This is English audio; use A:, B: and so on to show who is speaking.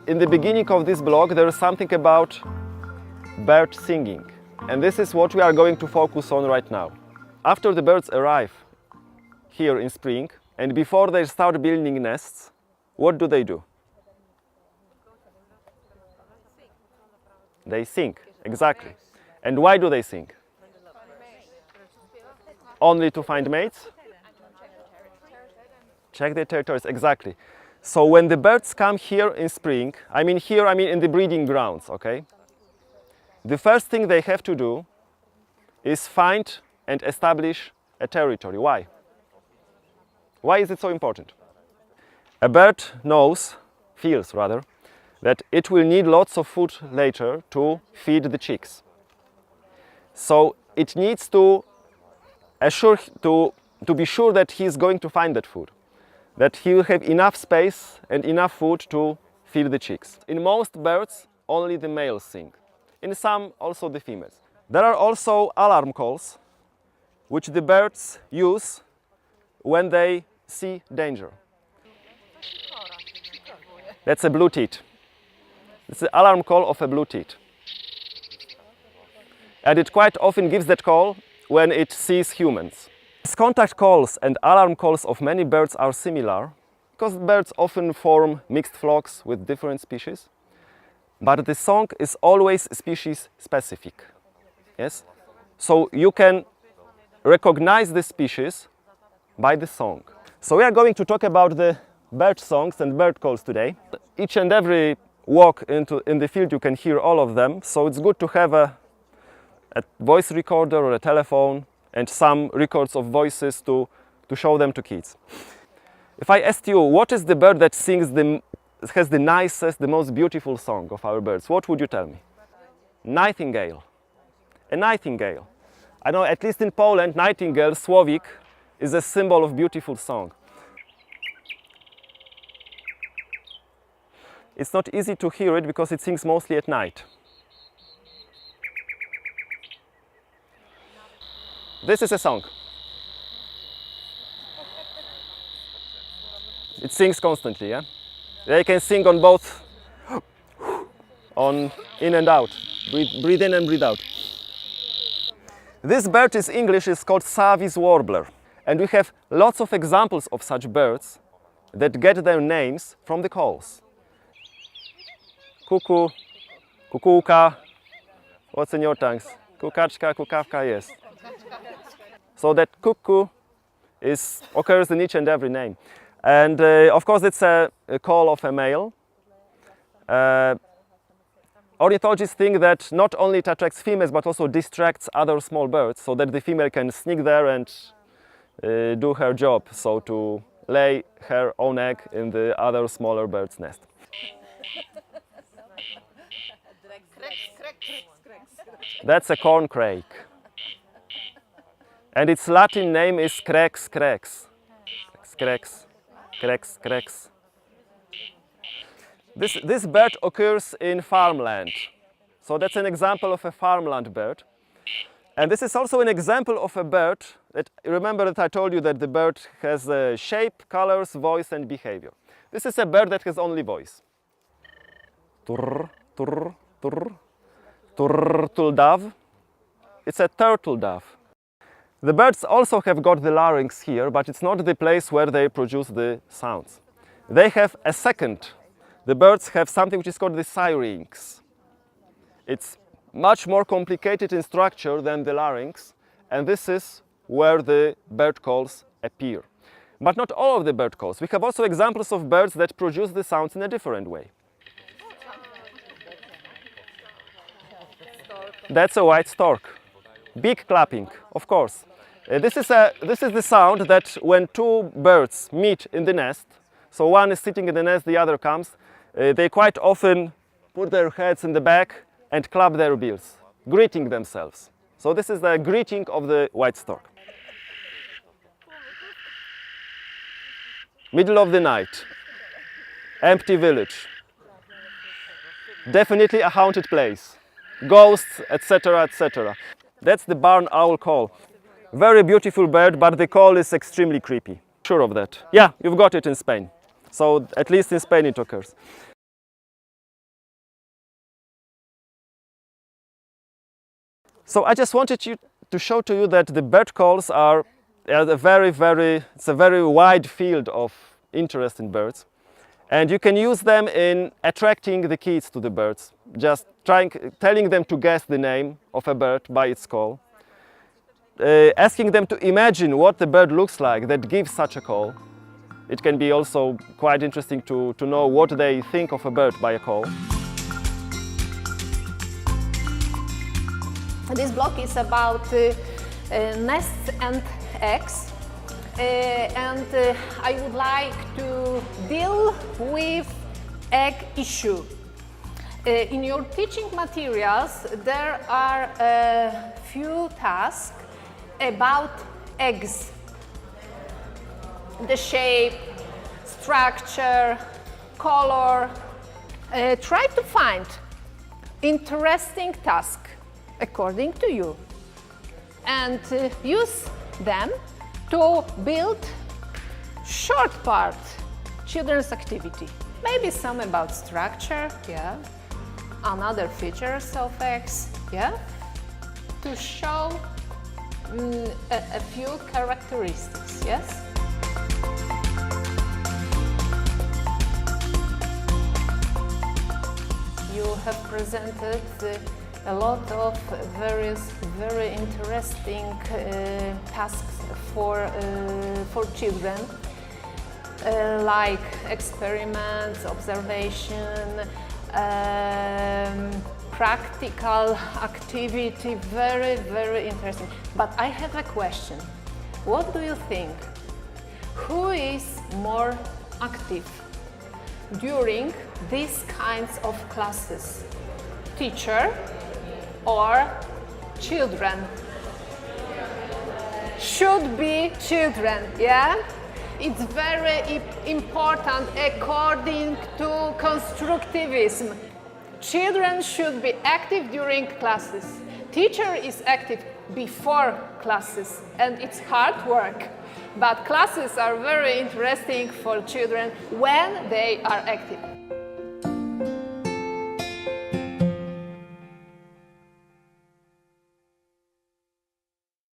A: in the beginning of this blog there is something about bird singing, and this is what we are going to focus on right now. After the birds arrive here in spring and before they start building nests, what do? They sing, exactly. And why do they sing? Only to find mates? Check their territories, exactly. So when the birds come here in spring, I mean in the breeding grounds, okay? The first thing they have to do is find and establish a territory. Why? Why is it so important? A bird feels rather, that it will need lots of food later to feed the chicks. So it needs to be sure that he is going to find that food, that he will have enough space and enough food to feed the chicks. In most birds, only the males sing. In some, also the females. There are also alarm calls, which the birds use when they see danger. That's a blue tit. It's the alarm call of a blue tit. And it quite often gives that call when it sees humans. These contact calls and alarm calls of many birds are similar, because birds often form mixed flocks with different species. But the song is always species specific. Yes? So you can recognize the species by the song. So we are going to talk about the bird songs and bird calls today. Each and every walk in the field you can hear all of them, so it's good to have a voice recorder or a telephone and some records of voices to show them to kids. If I asked you, what is the bird that has the nicest, the most beautiful song of our birds, what would you tell me? Nightingale. A nightingale. I know, at least in Poland, nightingale, Słowik, is a symbol of beautiful song. It's not easy to hear it because it sings mostly at night. This is a song. It sings constantly, yeah? They can sing on both, on in and out, breathe in and breathe out. This bird is English, is called Savi's warbler. And we have lots of examples of such birds that get their names from the calls. Kuku, kukułka, what's in your tongues? Kukaczka, kukawka, yes. So that cuckoo occurs in each and every name. And of course it's a call of a male. Ornithologists think that not only it attracts females but also distracts other small birds, so that the female can sneak there and do her job, so to lay her own egg in the other smaller bird's nest. That's a corncrake. And its Latin name is crex crex. Crex, crex, crex. This bird occurs in farmland. So that's an example of a farmland bird. And this is also an example of a bird that, remember that I told you that the bird has shape, colors, voice and behavior. This is a bird that has only voice. Turr, turr, turr. Turtle dove. It's a turtle dove. The birds also have got the larynx here, but it's not the place where they produce the sounds. They have a second. The birds have something which is called the syrinx. It's much more complicated in structure than the larynx, and this is where the bird calls appear. But not all of the bird calls. We have also examples of birds that produce the sounds in a different way. That's a white stork. Beak clapping, of course. This is the sound that when two birds meet in the nest, so one is sitting in the nest, the other comes, they quite often put their heads in the back and clap their bills, greeting themselves. So this is the greeting of the white stork. Middle of the night, empty village, definitely a haunted place. Ghosts, etc., etc. That's the barn owl call. Very beautiful bird, but the call is extremely creepy. Sure of that. Yeah, you've got it in Spain. So at least in Spain it occurs. So I just wanted to show to you that the bird calls are it's a very wide field of interest in birds. And you can use them in attracting the kids to the birds, just telling them to guess the name of a bird by its call, asking them to imagine what the bird looks like that gives such a call. It can be also quite interesting to know what they think of a bird by a call.
B: This block is about nests and eggs. I would like to deal with egg issue. In your teaching materials, there are a few tasks about eggs. The shape, structure, color. Try to find interesting task according to you and use them to build short part children's activity. Maybe some about structure, yeah, another features of eggs, yeah, to show a few characteristics, yes. You have presented a lot of very interesting tasks for children, like experiments, observation, practical activity, very interesting. But I have a question. What do you think? Who is more active during these kinds of classes? Teacher or children? Should be children, yeah? It's very important according to constructivism. Children should be active during classes. Teacher is active before classes and it's hard work. But classes are very interesting for children when they are active.